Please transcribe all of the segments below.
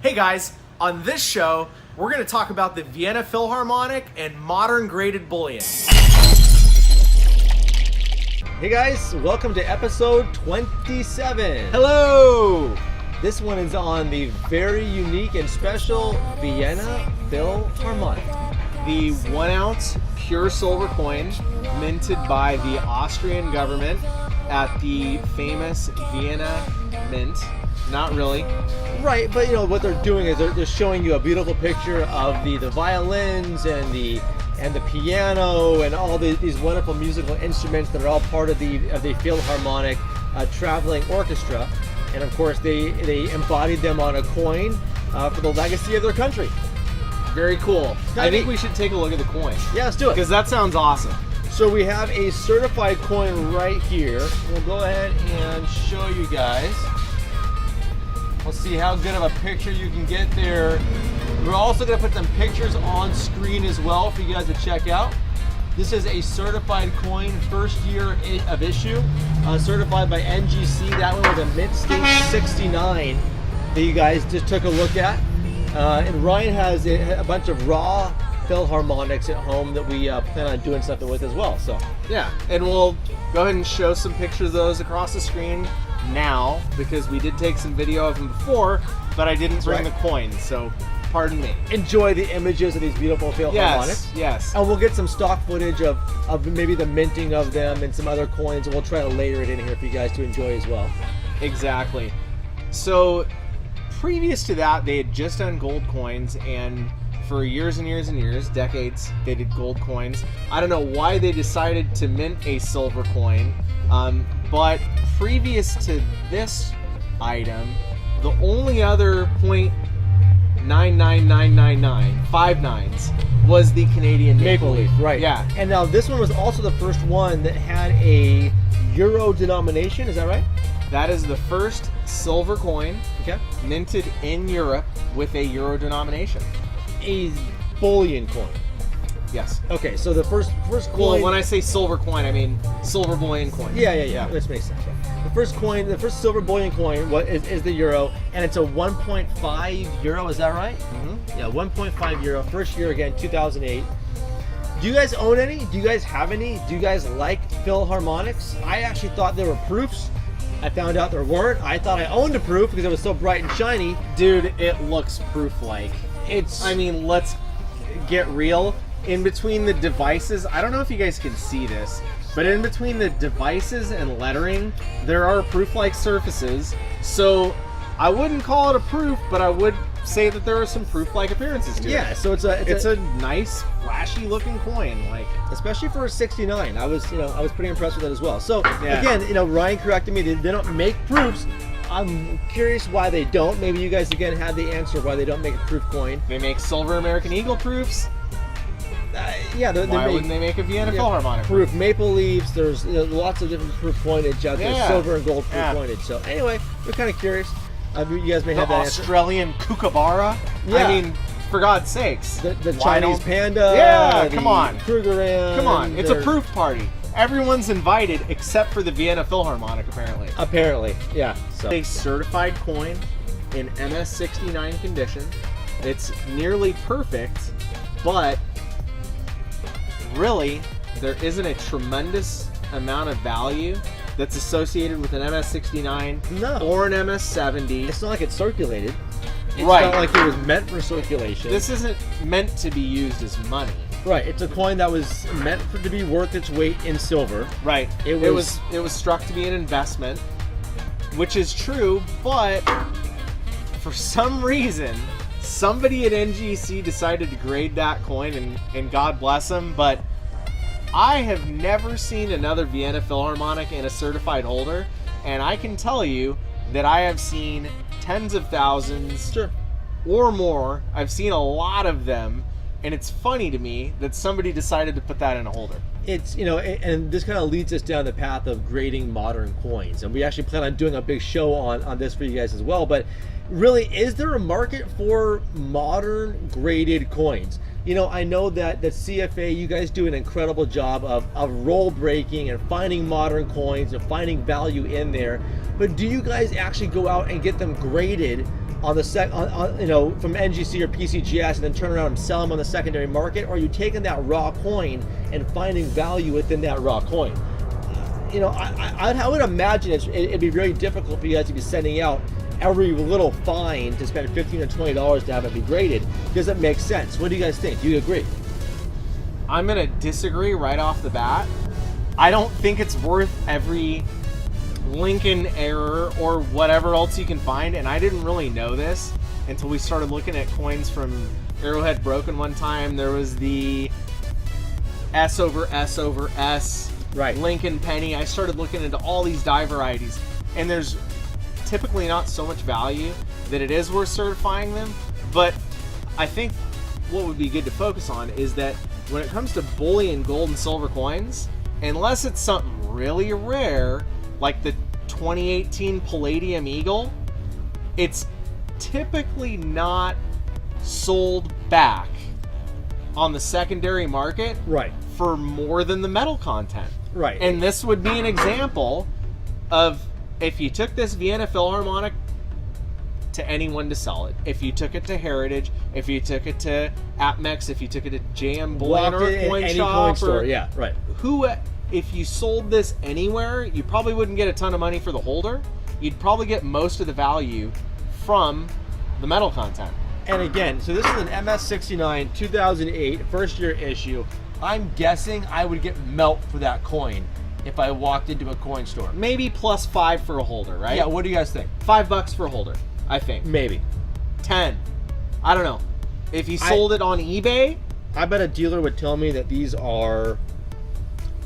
Hey guys, on this show, we're going to talk about the Vienna Philharmonic and modern graded bullion. Hey guys, welcome to episode 27. Hello! This one is on the very unique and special Vienna Philharmonic. The 1 ounce pure silver coin minted by the Austrian government at the famous Vienna Mint. Not really. Right, but you know what they're doing is they're showing you a beautiful picture of the violins and the piano and all these wonderful musical instruments that are all part of the Philharmonic traveling orchestra, and of course they embodied them on a coin for the legacy of their country. Very cool. I think we should take a look at the coin. Yeah, let's do it. Because that sounds awesome. So we have a certified coin right here. We'll go ahead and show you guys. We'll see how good of a picture you can get there. We're also going to put some pictures on screen as well for you guys to check out. This is a certified coin, first year of issue, certified by NGC. That one was a mint state 69 that you guys just took a look at. And Ryan has a bunch of raw Philharmonics at home that we plan on doing something with as well. So yeah, and we'll go ahead and show some pictures of those across the screen now, because we did take some video of them before, but I didn't bring the coins, so pardon me. Enjoy the images of these beautiful Philharmonics. Yes. And we'll get some stock footage of maybe the minting of them and some other coins, and we'll try to layer it in here for you guys to enjoy as well. Exactly. So previous to that, they had just done gold coins, and for years and years and years, decades, they did gold coins. I don't know why they decided to mint a silver coin, but previous to this item, the only other 0.99999, 5 nines, was the Canadian Maple Leaf. Right. Yeah. And now this one was also the first one that had a euro denomination, is that right? That is the first silver coin minted in Europe with a euro denomination. A bullion coin. Yes. Okay, so the first coin. Well, when I say silver coin, I mean silver bullion coin. Yeah. This makes sense. Right? The first silver bullion coin is the euro, and it's a 1.5 euro. Is that right? Mm-hmm. Yeah, 1.5 euro. First year again, 2008. Do you guys own any? Do you guys have any? Do you guys like Philharmonics? I actually thought there were proofs. I found out there weren't. I thought I owned a proof because it was so bright and shiny. Dude, it looks proof-like. I mean, let's get real. In between the devices, I don't know if you guys can see this, but in between the devices and lettering, there are proof-like surfaces. So I wouldn't call it a proof, but I would say that there are some proof-like appearances to it. Yeah, so it's a nice, flashy-looking coin, especially for a 69. I was pretty impressed with it as well. So yeah. Again, Ryan corrected me. They don't make proofs. I'm curious why they don't. Maybe you guys again have the answer why they don't make a proof coin. They make silver American Eagle proofs. Why wouldn't they make a Vienna Philharmonic proof? Maple Leaves. There's lots of different proof coinage out there. Yeah. Silver and gold proof coinage. So anyway, we're kind of curious. You guys may have that Australian kookaburra. Yeah. I mean, for God's sakes. The Chinese panda. Yeah, come on. Krugerrand. Come on. It's a proof party. Everyone's invited except for the Vienna Philharmonic, apparently. Apparently, yeah. So. A certified coin in MS69 condition. It's nearly perfect, but really, there isn't a tremendous amount of value that's associated with an MS69 or an MS70. It's not like it's circulated. It's right. not like it was meant for circulation. This isn't meant to be used as money. Right. It's a coin that was meant to be worth its weight in silver. Right. It was struck to be an investment, which is true, but for some reason, somebody at NGC decided to grade that coin, and God bless them, but I have never seen another Vienna Philharmonic in a certified holder, and I can tell you that I have seen tens of thousands or more. I've seen a lot of them, and it's funny to me that somebody decided to put that in a holder. It's, and this kind of leads us down the path of grading modern coins, and we actually plan on doing a big show on this for you guys as well. But really, is there a market for modern graded coins? I know that CFA, you guys do an incredible job of roll breaking and finding modern coins and finding value in there. But do you guys actually go out and get them graded on the from NGC or PCGS and then turn around and sell them on the secondary market, or are you taking that raw coin and finding value within that raw coin? I would imagine it'd be very difficult for you guys to be sending out every little fine to spend $15 to $20 to have it be graded. Does it make sense? What do you guys think? Do you agree? I'm gonna disagree right off the bat. I don't think it's worth every Lincoln error or whatever else you can find, and I didn't really know this until we started looking at coins from Arrowhead Broken one time. There was the S over S over S, right, Lincoln Penny. I started looking into all these die varieties, and there's typically not so much value that it is worth certifying them. But I think what would be good to focus on is that when it comes to bullion gold and silver coins, unless it's something really rare like the 2018 Palladium Eagle, it's typically not sold back on the secondary market, right, for more than the metal content. Right. And this would be an example of if you took this Vienna Philharmonic to anyone to sell it, if you took it to Heritage, if you took it to APMEX, if you took it to JM Bullion or a coin shop, store, yeah, right. If you sold this anywhere, you probably wouldn't get a ton of money for the holder. You'd probably get most of the value from the metal content. And again, so this is an MS69 2008 first year issue. I'm guessing I would get melt for that coin if I walked into a coin store. Maybe +5 for a holder, right? Yeah, what do you guys think? $5 for a holder, I think. Maybe. 10. I don't know. If you sold it on eBay, I bet a dealer would tell me that these are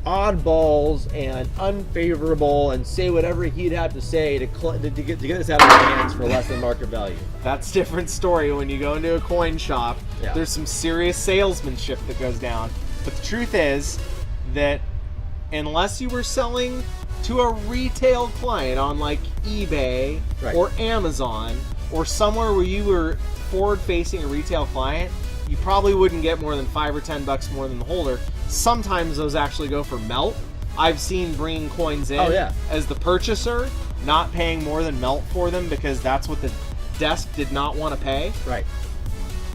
oddballs and unfavorable and say whatever he'd have to say to get this out of my hands for less than market value. That's a different story. When you go into a coin shop, yeah, there's some serious salesmanship that goes down. But the truth is that unless you were selling to a retail client on like eBay, right, or Amazon or somewhere where you were forward-facing a retail client, you probably wouldn't get more than $5 or $10 more than the holder. Sometimes those actually go for melt. I've seen bringing coins in as the purchaser, not paying more than melt for them because that's what the desk did not want to pay. Right.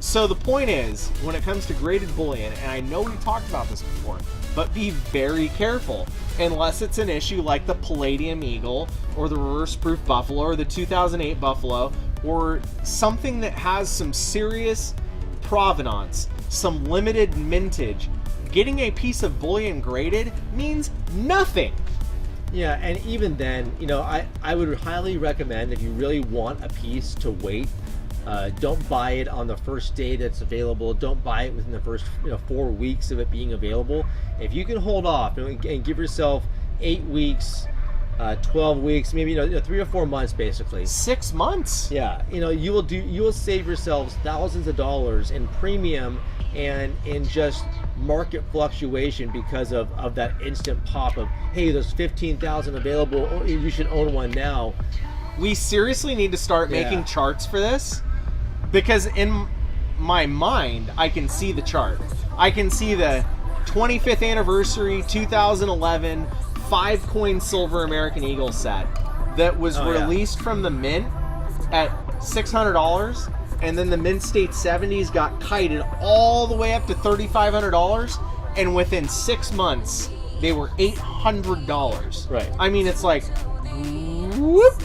So the point is, when it comes to graded bullion, and I know we talked about this before, but be very careful unless it's an issue like the Palladium Eagle or the reverse proof Buffalo or the 2008 Buffalo or something that has some serious provenance, some limited mintage. Getting a piece of bullion graded means nothing. Yeah, and even then, I would highly recommend, if you really want a piece, to wait. Don't buy it on the first day that's available. Don't buy it within the first 4 weeks of it being available. If you can hold off and give yourself 8 weeks, 12 weeks, maybe 3 or 4 months, basically 6 months. Yeah, you will save yourselves thousands of dollars in premium and in just market fluctuation because of that instant pop of, hey, there's 15,000 available, you should own one now. We seriously need to start making charts for this, because in my mind I can see the chart. I can see the 25th anniversary 2011 5-coin silver American Eagle set that was released from the mint at $600, and then the mint state 70s got kited all the way up to $3,500, and within 6 months they were $800. Right. I mean, it's like whoop.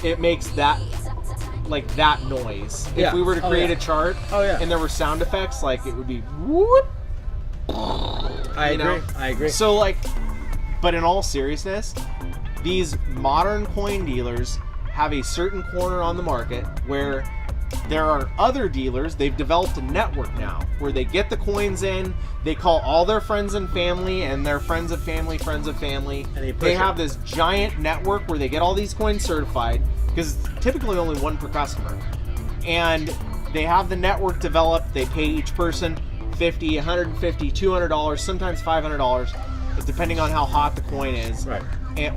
It makes that noise. Yeah. If we were to create a chart and there were sound effects, like it would be whoop. I agree. So but in all seriousness, these modern coin dealers have a certain corner on the market where there are other dealers. They've developed a network now where they get the coins in, they call all their friends and family and their friends of family, and they have this giant network where they get all these coins certified, because it's typically only one per customer, and they have the network developed. They pay each person $50, $150, $200, sometimes $500, depending on how hot the coin is, right,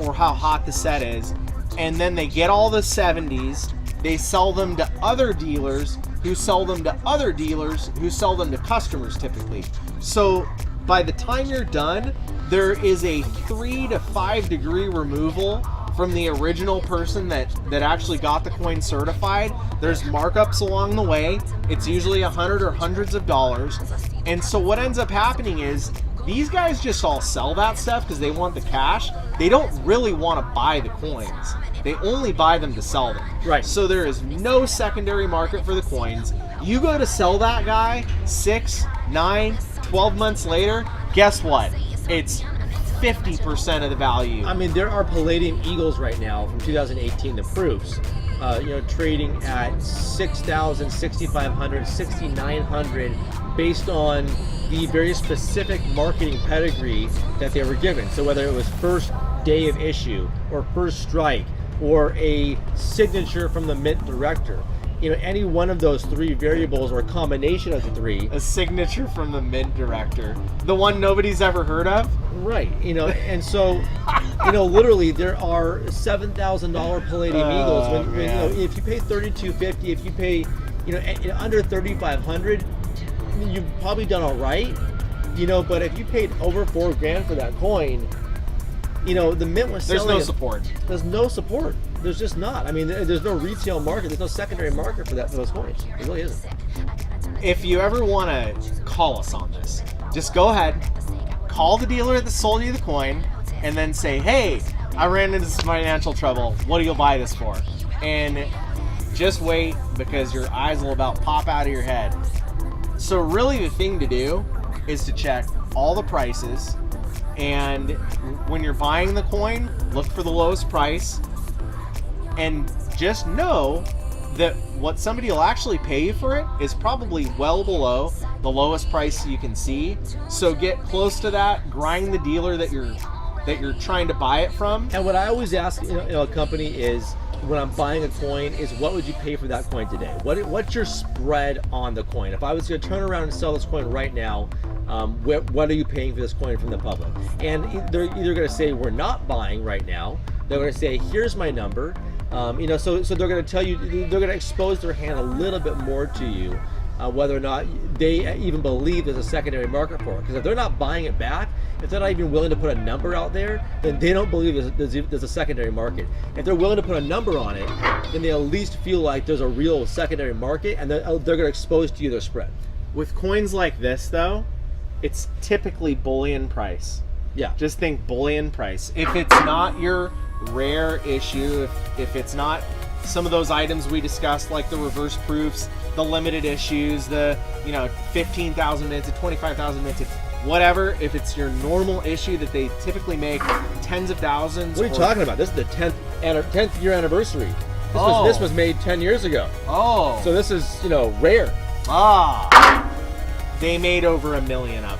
or how hot the set is. And then they get all the 70s, they sell them to other dealers who sell them to other dealers who sell them to customers typically. So by the time you're done, there is a 3 to 5 degree removal from the original person that actually got the coin certified. There's markups along the way. It's usually $100 or hundreds of dollars. And so what ends up happening is these guys just all sell that stuff because they want the cash. They don't really want to buy the coins. They only buy them to sell them. Right. So there is no secondary market for the coins. You go to sell that guy 6, 9, 12 months later, guess what? It's 50% of the value. I mean, there are Palladium Eagles right now from 2018, the proofs, trading at 6,000, 6,500, 6,900 based on the very specific marketing pedigree that they were given. So whether it was first day of issue or first strike or a signature from the mint director, any one of those three variables or a combination of the three. A signature from the mint director. The one nobody's ever heard of? Right, and so, literally there are $7,000 Palladium Eagles. When if you pay $3,250, if you pay, under $3,500, you've probably done all right, But if you paid over $4,000 for that coin, the mint was selling. There's no support. There's no support. There's just not. I mean, there's no retail market. There's no secondary market for those coins. It really isn't. If you ever want to call us on this, just go ahead, call the dealer that sold you the coin, and then say, hey, I ran into some financial trouble. What do you buy this for? And just wait, because your eyes will about pop out of your head. So really the thing to do is to check all the prices, and when you're buying the coin, look for the lowest price, and just know that what somebody will actually pay you for it is probably well below the lowest price you can see. So get close to that, grind the dealer that you're trying to buy it from. And what I always ask a company is, when I'm buying a coin, is what would you pay for that coin today? What's your spread on the coin? If I was going to turn around and sell this coin right now, what are you paying for this coin from the public? And they're either going to say, we're not buying right now. They're going to say, here's my number. So they're going to tell you, they're going to expose their hand a little bit more to you, whether or not they even believe there's a secondary market for it. Because if they're not buying it back, if they're not even willing to put a number out there, then they don't believe there's a secondary market. If they're willing to put a number on it, then they at least feel like there's a real secondary market, and they're going to expose to you their spread. With coins like this, though, it's typically bullion price. Yeah. Just think bullion price. If it's not your rare issue, if it's not some of those items we discussed, like the reverse proofs, the limited issues, the 15,000 minted, 25,000 minted, whatever, if it's your normal issue that they typically make tens of thousands. What are you talking about? This is the 10th year anniversry. This was made 10 years ago. Oh. So this is, rare. They made over 1 million of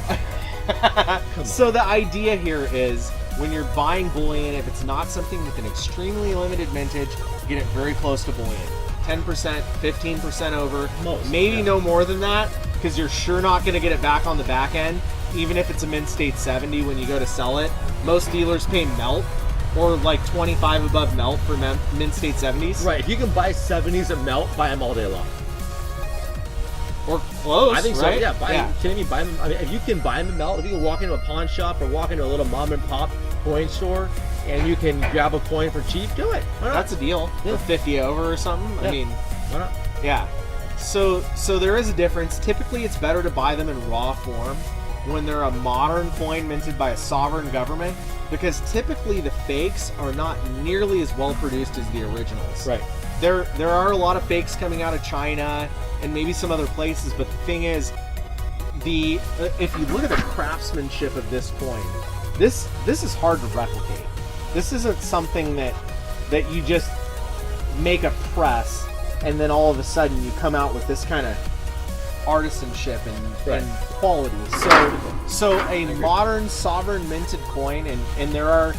them. So the idea here is, when you're buying bullion, if it's not something with an extremely limited mintage, get it very close to bullion. 10%, 15% over, maybe no more than that, because you're sure not going to get it back on the back end, even if it's a mint state 70 when you go to sell it. Most dealers pay melt, or like 25 above melt for mint state 70s. Right, if you can buy 70s at melt, buy them all day long. Or close, I think so, right? yeah. Kidding me? Buy them. I mean, if you can buy them at melt, if you can walk into a pawn shop or walk into a little mom and pop coin store, and you can grab a coin for cheap, do it. Why not? That's a deal. Yeah. For 50 over or something. Yeah. I mean, why not? yeah. So there is a difference. Typically, it's better to buy them in raw form when they're a modern coin minted by a sovereign government, because typically the fakes are not nearly as well produced as the originals. Right. There are a lot of fakes coming out of China and maybe some other places, but the thing is, if you look at the craftsmanship of this coin, this is hard to replicate. This isn't something that you just make a press and then all of a sudden you come out with this kind of artisanship and quality. So a modern sovereign minted coin, and there are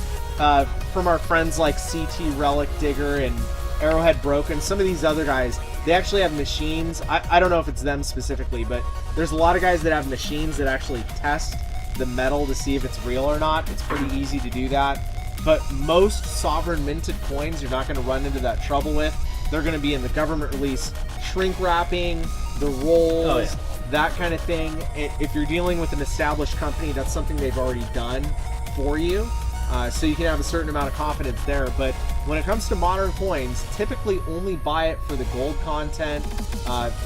from our friends like CT Relic Digger and Arrowhead Broken, some of these other guys, they actually have machines. I don't know if it's them specifically, but there's a lot of guys that have machines that actually test the metal to see if it's real or not. It's pretty easy to do that. But most sovereign minted coins, you're not going to run into that trouble with. They're going to be in the government release shrink wrapping, the rolls, that kind of thing. If you're dealing with an established company, that's something they've already done for you. So you can have a certain amount of confidence there. But when it comes to modern coins, typically only buy it for the gold content,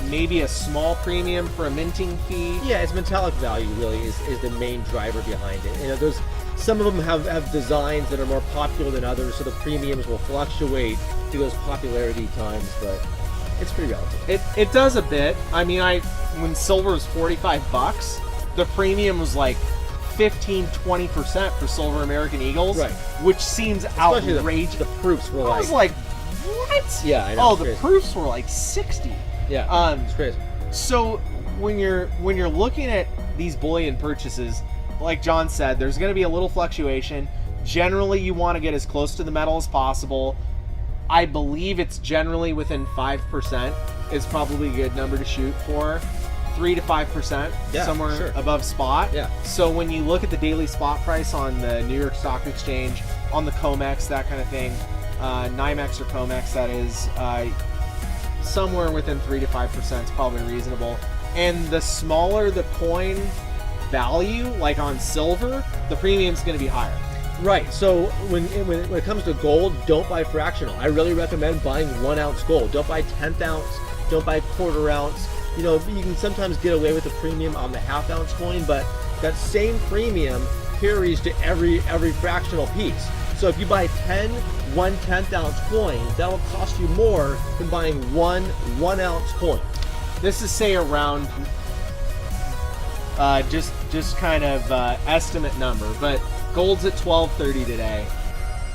maybe a small premium for a minting fee. Yeah, its metallic value really is the main driver behind it. You know, there's some of them have designs that are more popular than others, so the premiums will fluctuate through those popularity times, but it's pretty relative. It does a bit. I mean, when silver was $45, the premium was like 15-20% for silver American Eagles, Right. which seems Especially outrageous. The proofs were I was like, what? Yeah, I know, Oh, it's the crazy. proofs were like 60. yeah, it's crazy. So when you're looking at these bullion purchases, like John said, there's going to be a little fluctuation. Generally, you want to get as close to the metal as possible. I believe it's generally within 5% is probably a good number to shoot for. 3 to 5%, Yeah, somewhere sure. above spot. Yeah. So when you look at the daily spot price on the New York Stock Exchange, on the COMEX, that kind of thing, NYMEX or COMEX, that is, somewhere within 3 to 5% is probably reasonable. And the smaller the coin value, like on silver, the premium's going to be higher. Right. So when it comes to gold, don't buy fractional. I really recommend buying 1 ounce gold. Don't buy 1/10 ounce. Don't buy 1/4 ounce. You know, you can sometimes get away with a premium on the 1/2 ounce coin, but that same premium carries to every fractional piece. So if you buy 10 1/10 ounce coins, that will cost you more than buying one 1 ounce coin. This is, say, around just kind of estimate number, but gold's at $12.30 today.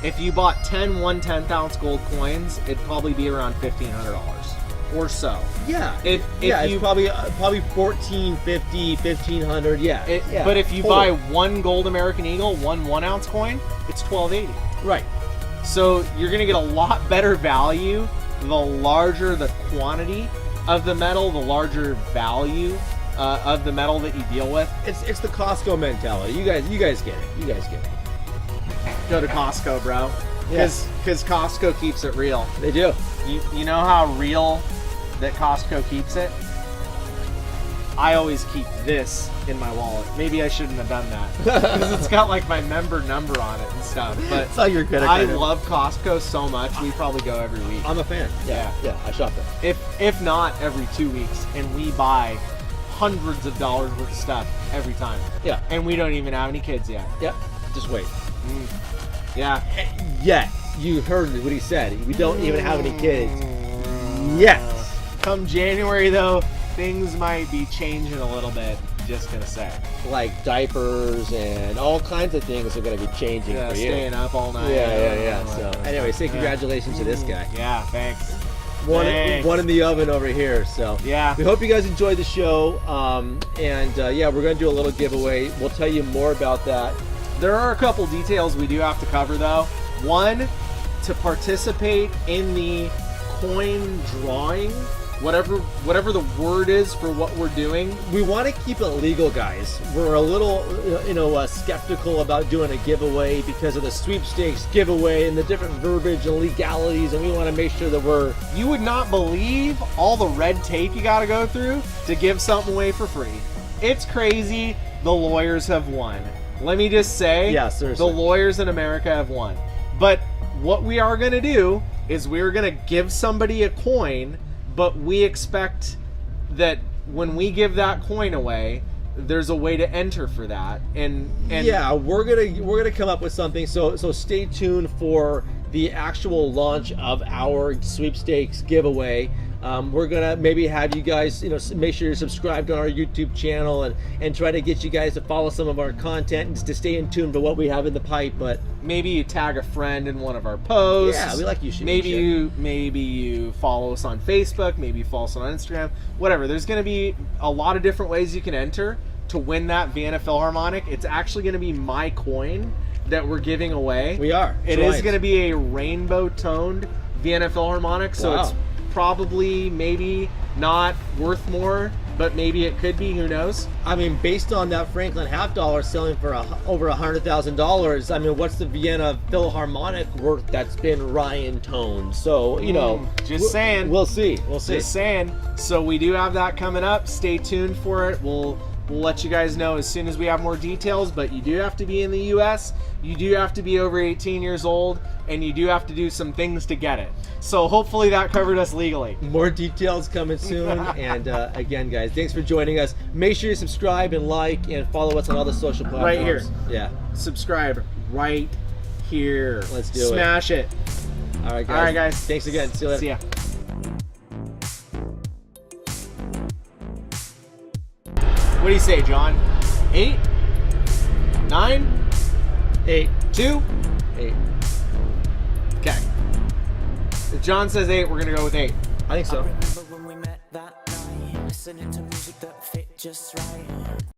If you bought 10 1/10 ounce gold coins, it'd probably be around $1,500 or so. Yeah. If yeah, you it's probably $1,450, $1,500. Yeah. Yeah. But if you Totally. buy one gold American Eagle, one 1 ounce coin, it's $12.80. Right. So you're going to get a lot better value the larger the quantity of the metal, the larger value of the metal that you deal with. It's the Costco mentality. You guys get it. You guys get it. Go to Costco, bro. Yes. Because Costco keeps it real. They do. You know how real that Costco keeps it? I always keep this in my wallet. Maybe I shouldn't have done that because it's got like my member number on it and stuff. But That's how you're good at I it. love Costco so much. We probably go every week. I'm a fan. Yeah. Yeah, I shop there. If not every 2 weeks, and we buy hundreds of dollars worth of stuff every time. Yeah. And we don't even have any kids yet. Yep. Just wait. Yeah. Yet. You heard what he said. We don't even have any kids. Yes. Come January though, things might be changing a little bit. Just gonna say. Like diapers and all kinds of things are going to be changing Yeah, for you. staying up all night. Yeah. So anyway, say congratulations to this guy. Yeah, thanks. One Thanks. in the oven over here. So Yeah. we hope you guys enjoyed the show. Yeah, we're going to do a little giveaway. We'll tell you more about that. There are a couple details we do have to cover though. One, to participate in the coin drawing, whatever the word is for what we're doing. We want to keep it legal, guys. We're a little, skeptical about doing a giveaway because of the sweepstakes giveaway and the different verbiage and legalities, and we want to make sure that we're. You would not believe all the red tape you got to go through to give something away for free. It's crazy. The lawyers have won. Let me just say, Yeah, seriously. the lawyers in America have won. But what we are going to do is we're going to give somebody a coin, but we expect that when we give that coin away, there's a way to enter for that. And Yeah, we're gonna come up with something. So stay tuned for the actual launch of our sweepstakes giveaway. We're gonna maybe have you guys, make sure you're subscribed on our YouTube channel and try to get you guys to follow some of our content and to stay in tune for what we have in the pipe. But maybe you tag a friend in one of our posts. yeah, we like you. Maybe you follow us on Facebook. Maybe you follow us on Instagram. Whatever. There's going to be a lot of different ways you can enter to win that Vienna Philharmonic. It's actually going to be my coin that we're giving away. We are. It is going to be a rainbow toned Vienna Philharmonic, so Wow. it's probably maybe not worth more, but maybe it could be. Who knows? I mean, based on that Franklin $50 selling for over $100,000, I mean, what's the Vienna Philharmonic worth that's been Ryan toned? So, just saying. We'll see. We'll see. Just saying. So we do have that coming up. Stay tuned for it. We'll We'll let you guys know as soon as we have more details, but you do have to be in the US, you do have to be over 18 years old, and you do have to do some things to get it. So hopefully that covered us legally. More details coming soon. And again, guys, thanks for joining us. Make sure you subscribe and like and follow us on all the social platforms. Right here. Yeah. Subscribe right here. Let's do it. Smash it. All right, guys. All right, guys. Thanks again. See you later. See ya. What do you say, John? 8? 9? 8. 2? 8. Okay. If John says 8, we're gonna go with 8. I think so. I remember when we met that night, listening to music that fit just right.